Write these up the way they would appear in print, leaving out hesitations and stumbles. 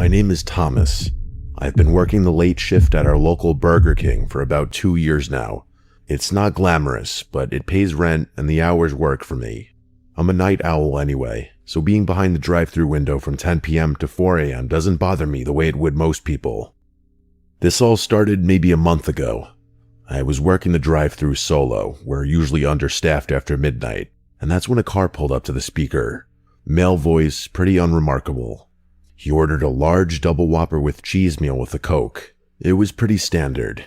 My name is Thomas. I've been working the late shift at our local Burger King for about 2 years now. It's not glamorous, but it pays rent and the hours work for me. I'm a night owl anyway, so being behind the drive-thru window from 10 p.m. to 4 a.m. doesn't bother me the way it would most people. This all started maybe a month ago. I was working the drive-thru solo. We're usually understaffed after midnight, and that's when a car pulled up to the speaker. Male voice, pretty unremarkable. He ordered a large double Whopper with cheese meal with a Coke. It was pretty standard.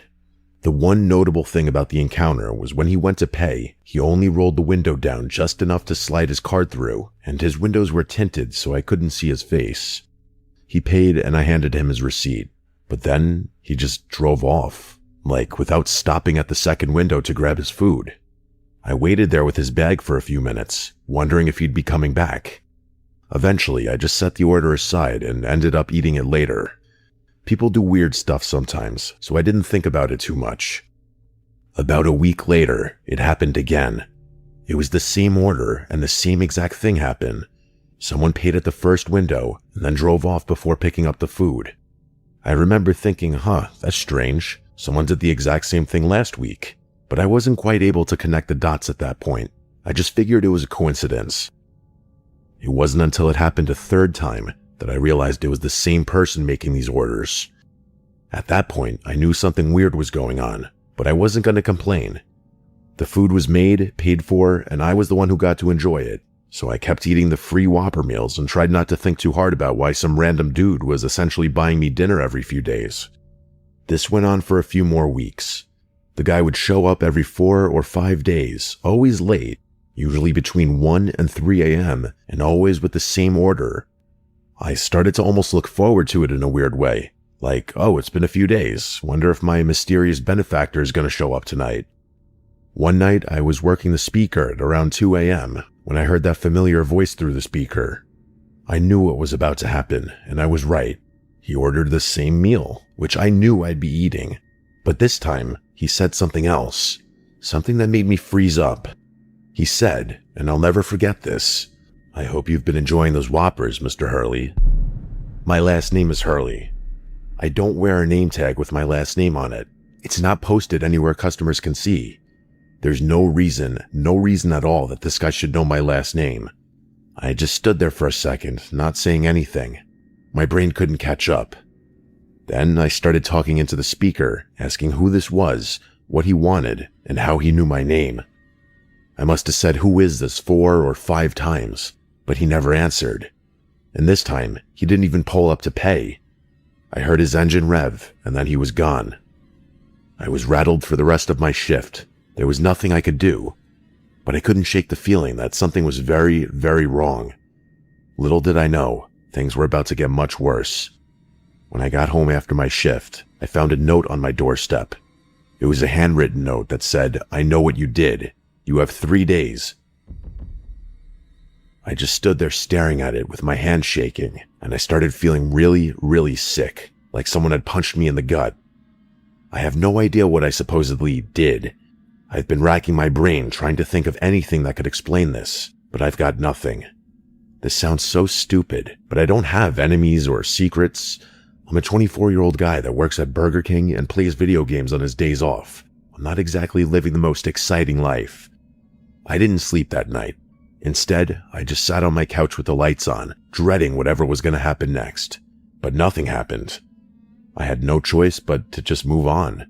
The one notable thing about the encounter was when he went to pay, he only rolled the window down just enough to slide his card through, and his windows were tinted so I couldn't see his face. He paid and I handed him his receipt, but then he just drove off, like without stopping at the second window to grab his food. I waited there with his bag for a few minutes, wondering if he'd be coming back. Eventually, I just set the order aside and ended up eating it later. People do weird stuff sometimes, so I didn't think about it too much. About a week later, it happened again. It was the same order and the same exact thing happened. Someone paid at the first window and then drove off before picking up the food. I remember thinking, that's strange. Someone did the exact same thing last week. But I wasn't quite able to connect the dots at that point. I just figured it was a coincidence. It wasn't until it happened a third time that I realized it was the same person making these orders. At that point, I knew something weird was going on, but I wasn't going to complain. The food was made, paid for, and I was the one who got to enjoy it, so I kept eating the free Whopper meals and tried not to think too hard about why some random dude was essentially buying me dinner every few days. This went on for a few more weeks. The guy would show up every 4 or 5 days, always late, usually between 1 and 3 a.m., and always with the same order. I started to almost look forward to it in a weird way. Like, it's been a few days. Wonder if my mysterious benefactor is going to show up tonight. One night, I was working the speaker at around 2 a.m. when I heard that familiar voice through the speaker. I knew what was about to happen, and I was right. He ordered the same meal, which I knew I'd be eating. But this time, he said something else. Something that made me freeze up. He said, and I'll never forget this, "I hope you've been enjoying those Whoppers, Mr. Hurley." My last name is Hurley. I don't wear a name tag with my last name on it. It's not posted anywhere customers can see. There's no reason at all that this guy should know my last name. I just stood there for a second, not saying anything. My brain couldn't catch up. Then I started talking into the speaker, asking who this was, what he wanted, and how he knew my name. I must have said, "Who is this?" 4 or 5 times, but he never answered. And this time, he didn't even pull up to pay. I heard his engine rev, and then he was gone. I was rattled for the rest of my shift. There was nothing I could do, but I couldn't shake the feeling that something was very, very wrong. Little did I know, things were about to get much worse. When I got home after my shift, I found a note on my doorstep. It was a handwritten note that said, "I know what you did. You have 3 days." I just stood there staring at it with my hands shaking, and I started feeling really, really sick, like someone had punched me in the gut. I have no idea what I supposedly did. I've been racking my brain trying to think of anything that could explain this, but I've got nothing. This sounds so stupid, but I don't have enemies or secrets. I'm a 24-year-old guy that works at Burger King and plays video games on his days off. I'm not exactly living the most exciting life. I didn't sleep that night. Instead, I just sat on my couch with the lights on, dreading whatever was going to happen next. But nothing happened. I had no choice but to just move on.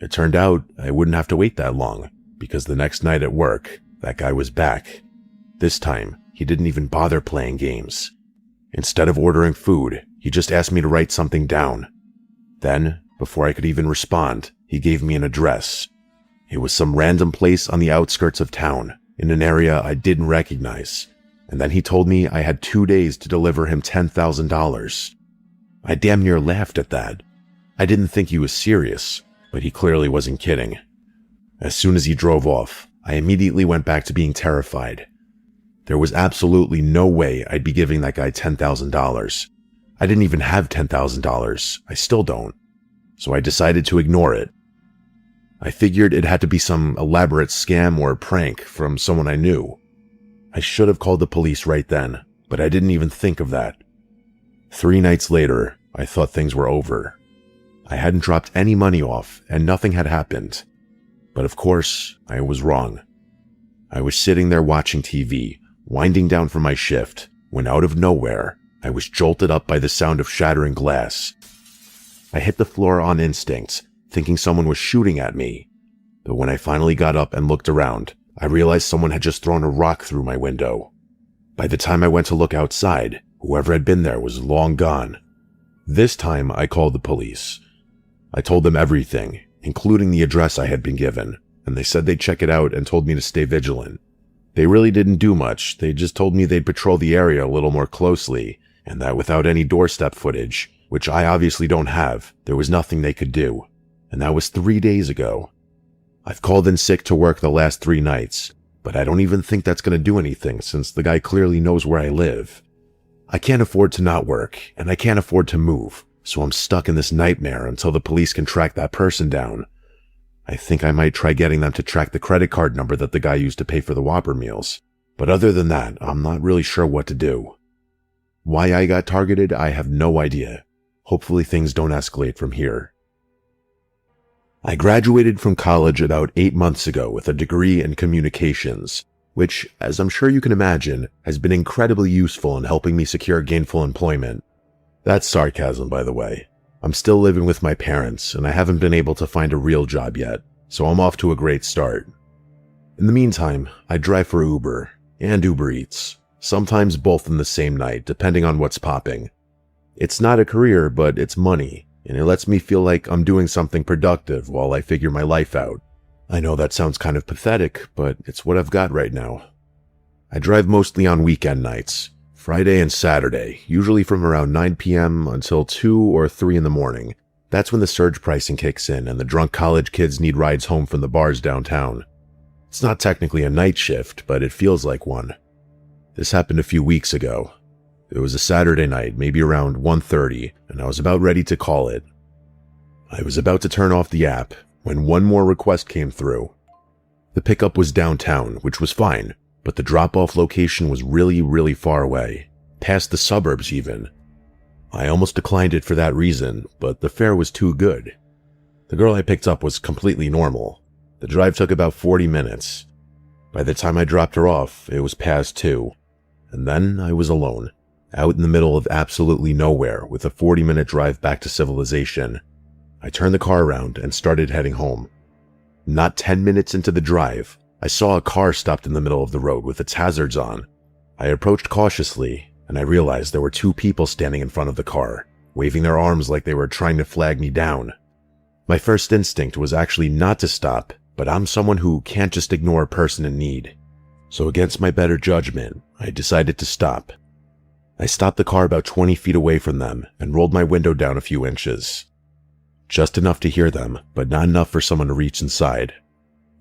It turned out I wouldn't have to wait that long, because the next night at work, that guy was back. This time, he didn't even bother playing games. Instead of ordering food, he just asked me to write something down. Then, before I could even respond, he gave me an address. It was some random place on the outskirts of town, in an area I didn't recognize, and then he told me I had 2 days to deliver him $10,000. I damn near laughed at that. I didn't think he was serious, but he clearly wasn't kidding. As soon as he drove off, I immediately went back to being terrified. There was absolutely no way I'd be giving that guy $10,000. I didn't even have $10,000. I still don't. So I decided to ignore it. I figured it had to be some elaborate scam or prank from someone I knew. I should have called the police right then, but I didn't even think of that. 3 nights later, I thought things were over. I hadn't dropped any money off and nothing had happened. But of course, I was wrong. I was sitting there watching TV, winding down from my shift, when out of nowhere, I was jolted up by the sound of shattering glass. I hit the floor on instinct, thinking someone was shooting at me. But when I finally got up and looked around, I realized someone had just thrown a rock through my window. By the time I went to look outside, whoever had been there was long gone. This time, I called the police. I told them everything, including the address I had been given, and they said they'd check it out and told me to stay vigilant. They really didn't do much, they just told me they'd patrol the area a little more closely, and that without any doorstep footage, which I obviously don't have, there was nothing they could do. And that was 3 days ago. I've called in sick to work the last 3 nights, but I don't even think that's going to do anything since the guy clearly knows where I live. I can't afford to not work, and I can't afford to move, so I'm stuck in this nightmare until the police can track that person down. I think I might try getting them to track the credit card number that the guy used to pay for the Whopper meals, but other than that, I'm not really sure what to do. Why I got targeted, I have no idea. Hopefully things don't escalate from here. I graduated from college about 8 months ago with a degree in communications, which, as I'm sure you can imagine, has been incredibly useful in helping me secure gainful employment. That's sarcasm, by the way. I'm still living with my parents, and I haven't been able to find a real job yet, so I'm off to a great start. In the meantime, I drive for Uber, and Uber Eats, sometimes both in the same night, depending on what's popping. It's not a career, but it's money, and it lets me feel like I'm doing something productive while I figure my life out. I know that sounds kind of pathetic, but it's what I've got right now. I drive mostly on weekend nights, Friday and Saturday, usually from around 9 p.m. until 2 or 3 in the morning. That's when the surge pricing kicks in and the drunk college kids need rides home from the bars downtown. It's not technically a night shift, but it feels like one. This happened a few weeks ago. It was a Saturday night, maybe around 1:30, and I was about ready to call it. I was about to turn off the app when one more request came through. The pickup was downtown, which was fine, but the drop-off location was really far away, past the suburbs even. I almost declined it for that reason, but the fare was too good. The girl I picked up was completely normal. The drive took about 40 minutes. By the time I dropped her off, it was past 2, and then I was alone, out in the middle of absolutely nowhere with a 40-minute drive back to civilization. I turned the car around and started heading home. Not 10 minutes into the drive, I saw a car stopped in the middle of the road with its hazards on. I approached cautiously, and I realized there were 2 people standing in front of the car, waving their arms like they were trying to flag me down. My first instinct was actually not to stop, but I'm someone who can't just ignore a person in need. So against my better judgment, I decided to stop. I stopped the car about 20 feet away from them and rolled my window down a few inches. Just enough to hear them, but not enough for someone to reach inside.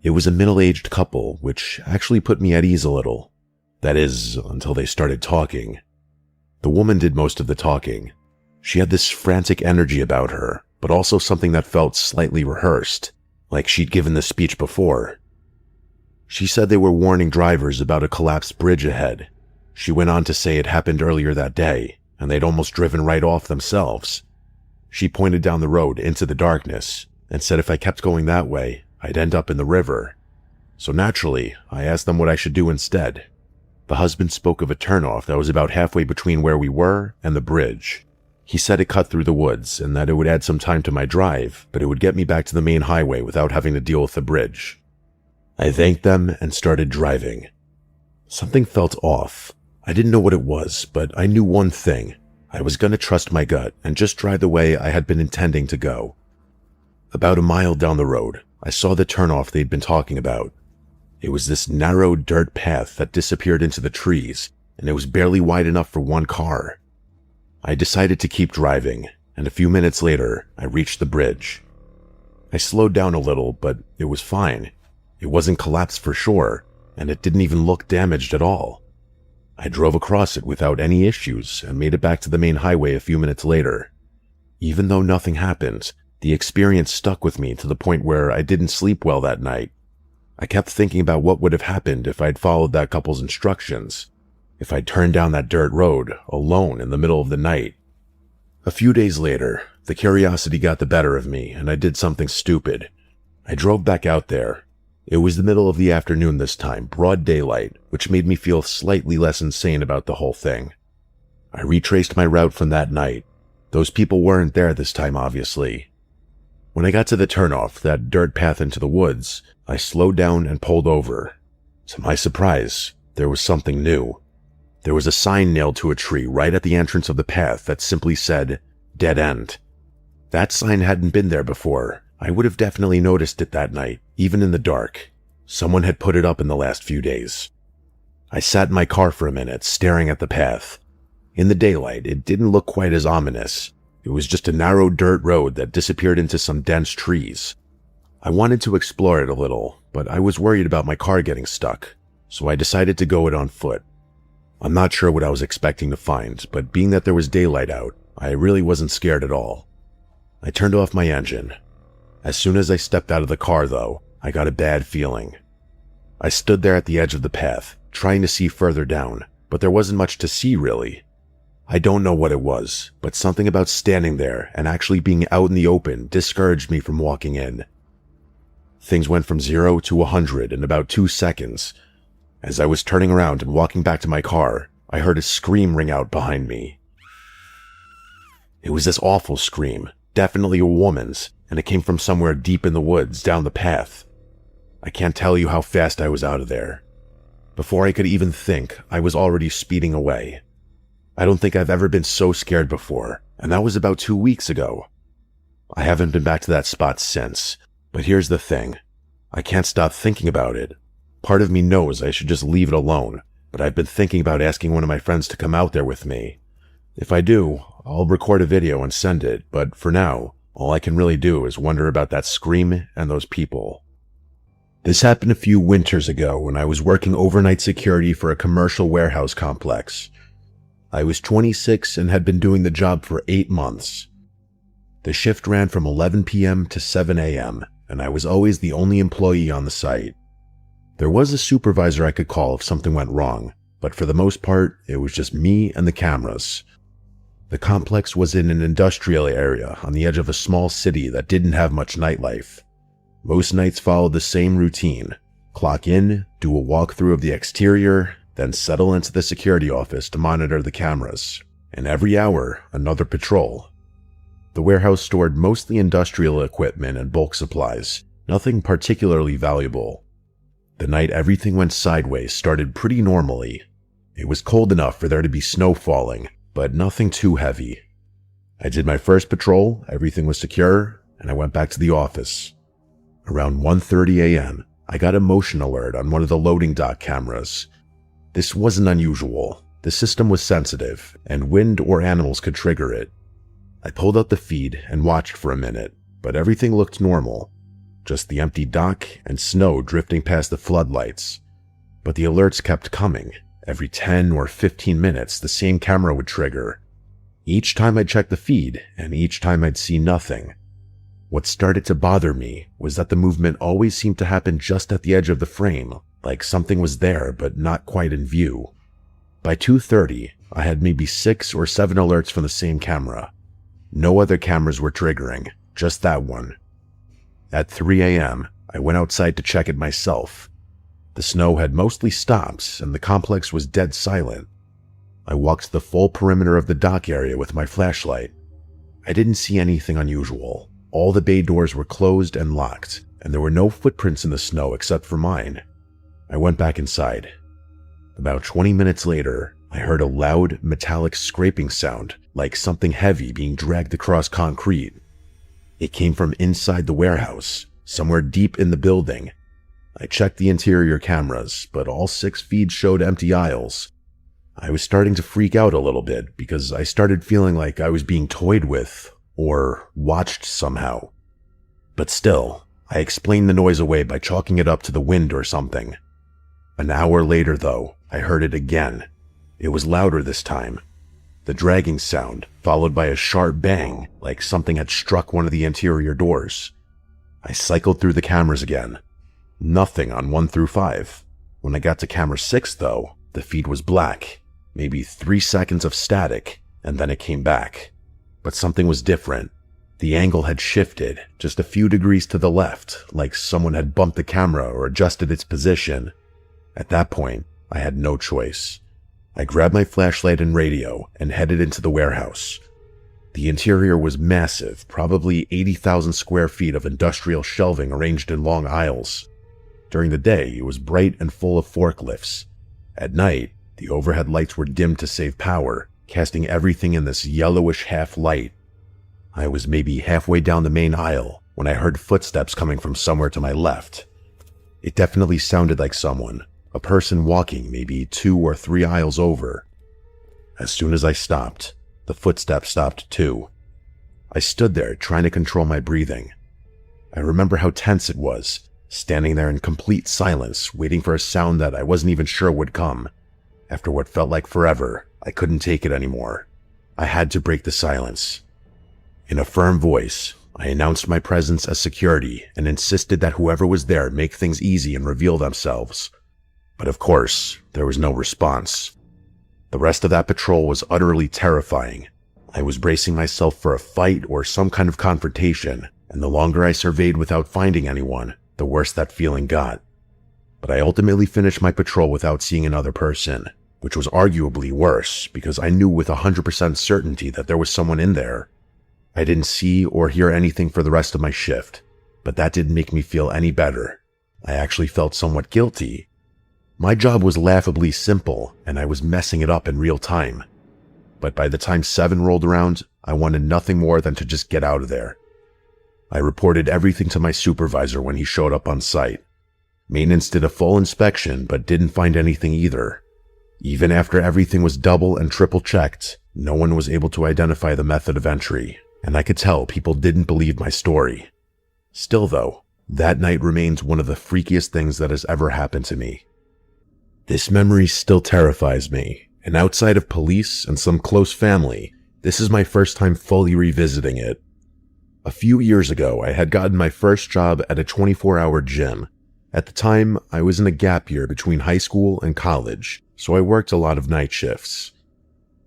It was a middle-aged couple, which actually put me at ease a little. That is, until they started talking. The woman did most of the talking. She had this frantic energy about her, but also something that felt slightly rehearsed, like she'd given the speech before. She said they were warning drivers about a collapsed bridge ahead. She went on to say it happened earlier that day, and they'd almost driven right off themselves. She pointed down the road into the darkness, and said if I kept going that way, I'd end up in the river. So naturally, I asked them what I should do instead. The husband spoke of a turnoff that was about halfway between where we were and the bridge. He said it cut through the woods and that it would add some time to my drive, but it would get me back to the main highway without having to deal with the bridge. I thanked them and started driving. Something felt off. I didn't know what it was, but I knew one thing. I was going to trust my gut and just drive the way I had been intending to go. About a mile down the road, I saw the turnoff they'd been talking about. It was this narrow dirt path that disappeared into the trees, and it was barely wide enough for one car. I decided to keep driving, and a few minutes later, I reached the bridge. I slowed down a little, but it was fine. It wasn't collapsed for sure, and it didn't even look damaged at all. I drove across it without any issues and made it back to the main highway a few minutes later. Even though nothing happened, the experience stuck with me to the point where I didn't sleep well that night. I kept thinking about what would have happened if I'd followed that couple's instructions. If I'd turned down that dirt road, alone in the middle of the night. A few days later, the curiosity got the better of me and I did something stupid. I drove back out there. It was the middle of the afternoon this time, broad daylight, which made me feel slightly less insane about the whole thing. I retraced my route from that night. Those people weren't there this time, obviously. When I got to the turnoff, that dirt path into the woods, I slowed down and pulled over. To my surprise, there was something new. There was a sign nailed to a tree right at the entrance of the path that simply said, "Dead End." That sign hadn't been there before. I would have definitely noticed it that night, even in the dark. Someone had put it up in the last few days. I sat in my car for a minute, staring at the path. In the daylight, it didn't look quite as ominous. It was just a narrow dirt road that disappeared into some dense trees. I wanted to explore it a little, but I was worried about my car getting stuck, so I decided to go it on foot. I'm not sure what I was expecting to find, but being that there was daylight out, I really wasn't scared at all. I turned off my engine. As soon as I stepped out of the car, though, I got a bad feeling. I stood there at the edge of the path, trying to see further down, but there wasn't much to see, really. I don't know what it was, but something about standing there and actually being out in the open discouraged me from walking in. Things went from 0 to 100 in about 2 seconds. As I was turning around and walking back to my car, I heard a scream ring out behind me. It was this awful scream, definitely a woman's, and it came from somewhere deep in the woods down the path. I can't tell you how fast I was out of there. Before I could even think, I was already speeding away. I don't think I've ever been so scared before, and that was about 2 weeks ago. I haven't been back to that spot since, but here's the thing. I can't stop thinking about it. Part of me knows I should just leave it alone, but I've been thinking about asking one of my friends to come out there with me. If I do, I'll record a video and send it, but for now, all I can really do is wonder about that scream and those people. This happened a few winters ago when I was working overnight security for a commercial warehouse complex. I was 26 and had been doing the job for 8 months. The shift ran from 11 p.m. to 7 a.m., and I was always the only employee on the site. There was a supervisor I could call if something went wrong, but for the most part, it was just me and the cameras. The complex was in an industrial area on the edge of a small city that didn't have much nightlife. Most nights followed the same routine. Clock in, do a walkthrough of the exterior, then settle into the security office to monitor the cameras. And every hour, another patrol. The warehouse stored mostly industrial equipment and bulk supplies, nothing particularly valuable. The night everything went sideways started pretty normally. It was cold enough for there to be snow falling, but nothing too heavy. I did my first patrol, everything was secure, and I went back to the office. Around 1:30 a.m., I got a motion alert on one of the loading dock cameras. This wasn't unusual. The system was sensitive, and wind or animals could trigger it. I pulled out the feed and watched for a minute, but everything looked normal. Just the empty dock and snow drifting past the floodlights. But the alerts kept coming. Every 10 or 15 minutes, the same camera would trigger. Each time I'd check the feed, and each time I'd see nothing. What started to bother me was that the movement always seemed to happen just at the edge of the frame, like something was there but not quite in view. By 2:30, I had maybe 6 or 7 alerts from the same camera. No other cameras were triggering, just that one. At 3 a.m., I went outside to check it myself. The snow had mostly stopped, and the complex was dead silent. I walked the full perimeter of the dock area with my flashlight. I didn't see anything unusual. All the bay doors were closed and locked, and there were no footprints in the snow except for mine. I went back inside. About 20 minutes later, I heard a loud, metallic scraping sound, like something heavy being dragged across concrete. It came from inside the warehouse, somewhere deep in the building. I checked the interior cameras, but all 6 feeds showed empty aisles. I was starting to freak out a little bit because I started feeling like I was being toyed with or watched somehow. But still, I explained the noise away by chalking it up to the wind or something. An hour later, though, I heard it again. It was louder this time. The dragging sound, followed by a sharp bang, like something had struck one of the interior doors. I cycled through the cameras again. Nothing on 1 through 5. When I got to camera 6, though, the feed was black. Maybe 3 seconds of static, and then it came back. But something was different. The angle had shifted just a few degrees to the left, like someone had bumped the camera or adjusted its position. At that point, I had no choice. I grabbed my flashlight and radio and headed into the warehouse. The interior was massive, probably 80,000 square feet of industrial shelving arranged in long aisles. During the day, it was bright and full of forklifts. At night, the overhead lights were dimmed to save power, casting everything in this yellowish half light. I was maybe halfway down the main aisle when I heard footsteps coming from somewhere to my left. It definitely sounded like someone, a person walking maybe 2 or 3 aisles over. As soon as I stopped, the footsteps stopped too. I stood there trying to control my breathing. I remember how tense it was, standing there in complete silence, waiting for a sound that I wasn't even sure would come. After what felt like forever, I couldn't take it anymore. I had to break the silence. In a firm voice, I announced my presence as security and insisted that whoever was there make things easy and reveal themselves. But of course, there was no response. The rest of that patrol was utterly terrifying. I was bracing myself for a fight or some kind of confrontation, and the longer I surveyed without finding anyone, the worse that feeling got. But I ultimately finished my patrol without seeing another person, which was arguably worse because I knew with 100% certainty that there was someone in there. I didn't see or hear anything for the rest of my shift, but that didn't make me feel any better. I actually felt somewhat guilty. My job was laughably simple, and I was messing it up in real time. But by the time 7 rolled around, I wanted nothing more than to just get out of there. I reported everything to my supervisor when he showed up on site. Maintenance did a full inspection, but didn't find anything either. Even after everything was double and triple checked, no one was able to identify the method of entry, and I could tell people didn't believe my story. Still though, that night remains one of the freakiest things that has ever happened to me. This memory still terrifies me, and outside of police and some close family, this is my first time fully revisiting it. A few years ago, I had gotten my first job at a 24-hour gym. At the time, I was in a gap year between high school and college, so I worked a lot of night shifts.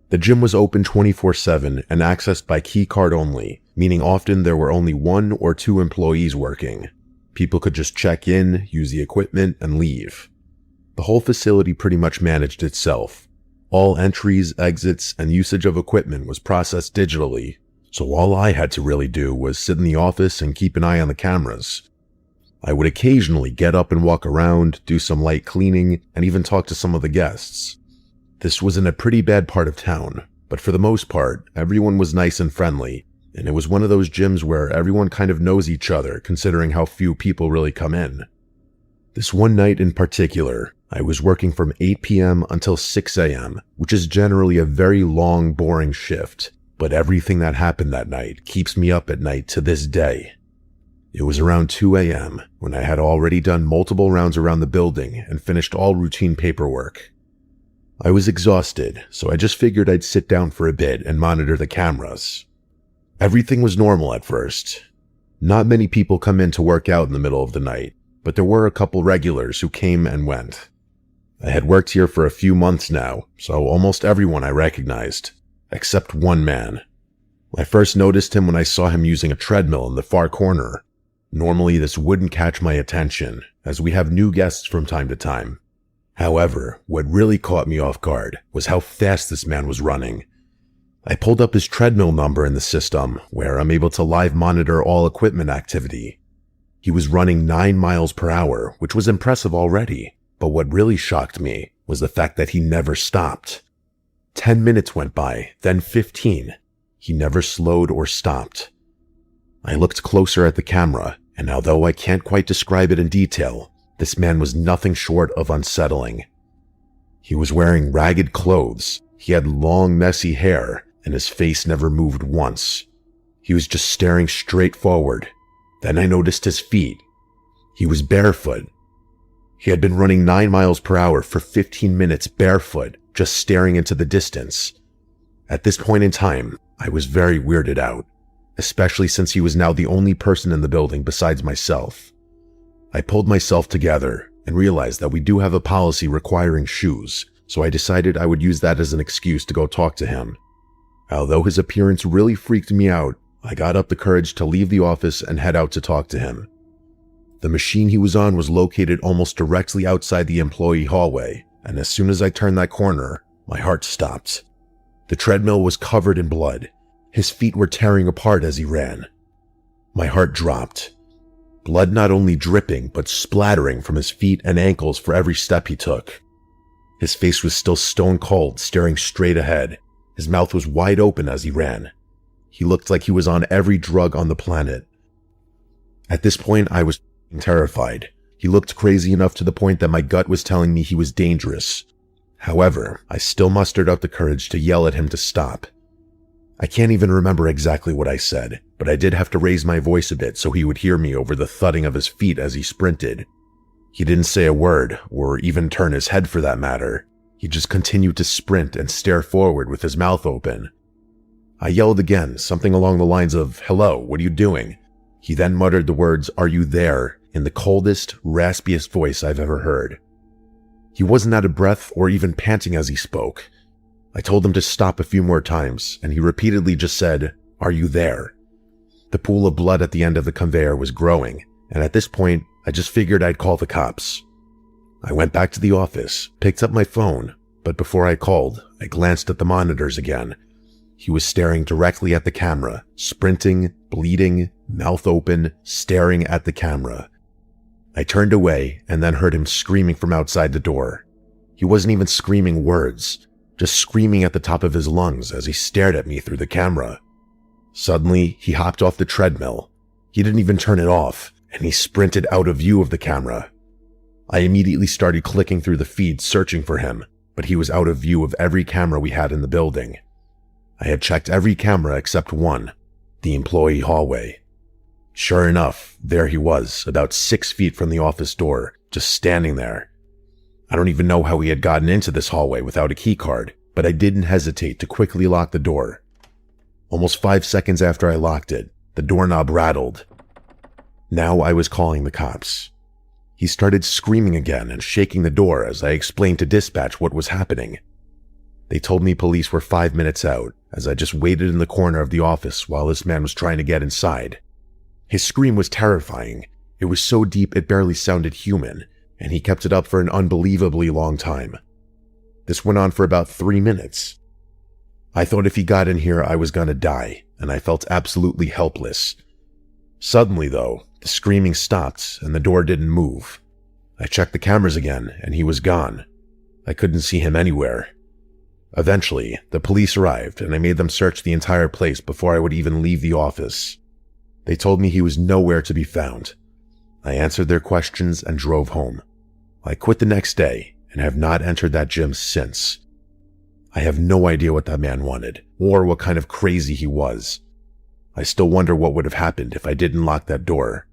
The gym was open 24/7 and accessed by key card only, meaning often there were only 1 or 2 employees working. People could just check in, use the equipment, and leave. The whole facility pretty much managed itself. All entries, exits, and usage of equipment was processed digitally, so all I had to really do was sit in the office and keep an eye on the cameras. I would occasionally get up and walk around, do some light cleaning, and even talk to some of the guests. This was in a pretty bad part of town, but for the most part, everyone was nice and friendly, and it was one of those gyms where everyone kind of knows each other considering how few people really come in. This one night in particular, I was working from 8 p.m. until 6 a.m., which is generally a very long, boring shift, but everything that happened that night keeps me up at night to this day. It was around 2 a.m. when I had already done multiple rounds around the building and finished all routine paperwork. I was exhausted, so I just figured I'd sit down for a bit and monitor the cameras. Everything was normal at first. Not many people come in to work out in the middle of the night, but there were a couple regulars who came and went. I had worked here for a few months now, so almost everyone I recognized, except one man. I first noticed him when I saw him using a treadmill in the far corner. Normally this wouldn't catch my attention, as we have new guests from time to time. However, what really caught me off guard was how fast this man was running. I pulled up his treadmill number in the system, where I'm able to live monitor all equipment activity. He was running 9 miles per hour, which was impressive already, but what really shocked me was the fact that he never stopped. 10 minutes went by, then 15. He never slowed or stopped. I looked closer at the camera, and although I can't quite describe it in detail, this man was nothing short of unsettling. He was wearing ragged clothes, he had long, messy hair, and his face never moved once. He was just staring straight forward. Then I noticed his feet. He was barefoot. He had been running 9 miles per hour for 15 minutes barefoot, just staring into the distance. At this point in time, I was very weirded out, especially since he was now the only person in the building besides myself. I pulled myself together and realized that we do have a policy requiring shoes, so I decided I would use that as an excuse to go talk to him. Although his appearance really freaked me out, I got up the courage to leave the office and head out to talk to him. The machine he was on was located almost directly outside the employee hallway, and as soon as I turned that corner, my heart stopped. The treadmill was covered in blood. His feet were tearing apart as he ran. My heart dropped. Blood not only dripping, but splattering from his feet and ankles for every step he took. His face was still stone cold, staring straight ahead. His mouth was wide open as he ran. He looked like he was on every drug on the planet. At this point, I was terrified. He looked crazy enough to the point that my gut was telling me he was dangerous. However, I still mustered up the courage to yell at him to stop. I can't even remember exactly what I said, but I did have to raise my voice a bit so he would hear me over the thudding of his feet as he sprinted. He didn't say a word, or even turn his head for that matter. He just continued to sprint and stare forward with his mouth open. I yelled again, something along the lines of, "Hello, what are you doing?" He then muttered the words, "Are you there?" in the coldest, raspiest voice I've ever heard. He wasn't out of breath or even panting as he spoke. I told him to stop a few more times, and he repeatedly just said, "Are you there?" The pool of blood at the end of the conveyor was growing, and at this point, I just figured I'd call the cops. I went back to the office, picked up my phone, but before I called, I glanced at the monitors again. He was staring directly at the camera, sprinting, bleeding, mouth open, staring at the camera. I turned away and then heard him screaming from outside the door. He wasn't even screaming words, just screaming at the top of his lungs as he stared at me through the camera. Suddenly, he hopped off the treadmill. He didn't even turn it off, and he sprinted out of view of the camera. I immediately started clicking through the feed searching for him, but he was out of view of every camera we had in the building. I had checked every camera except one, the employee hallway. Sure enough, there he was, about 6 feet from the office door, just standing there. I don't even know how he had gotten into this hallway without a keycard, but I didn't hesitate to quickly lock the door. Almost 5 seconds after I locked it, the doorknob rattled. Now I was calling the cops. He started screaming again and shaking the door as I explained to dispatch what was happening. They told me police were 5 minutes out, as I just waited in the corner of the office while this man was trying to get inside. His scream was terrifying. It was so deep it barely sounded human, and he kept it up for an unbelievably long time. This went on for about 3 minutes. I thought if he got in here I was gonna die, and I felt absolutely helpless. Suddenly though, the screaming stopped and the door didn't move. I checked the cameras again and he was gone. I couldn't see him anywhere. Eventually, the police arrived and I made them search the entire place before I would even leave the office. They told me he was nowhere to be found. I answered their questions and drove home. I quit the next day and have not entered that gym since. I have no idea what that man wanted, or what kind of crazy he was. I still wonder what would have happened if I didn't lock that door.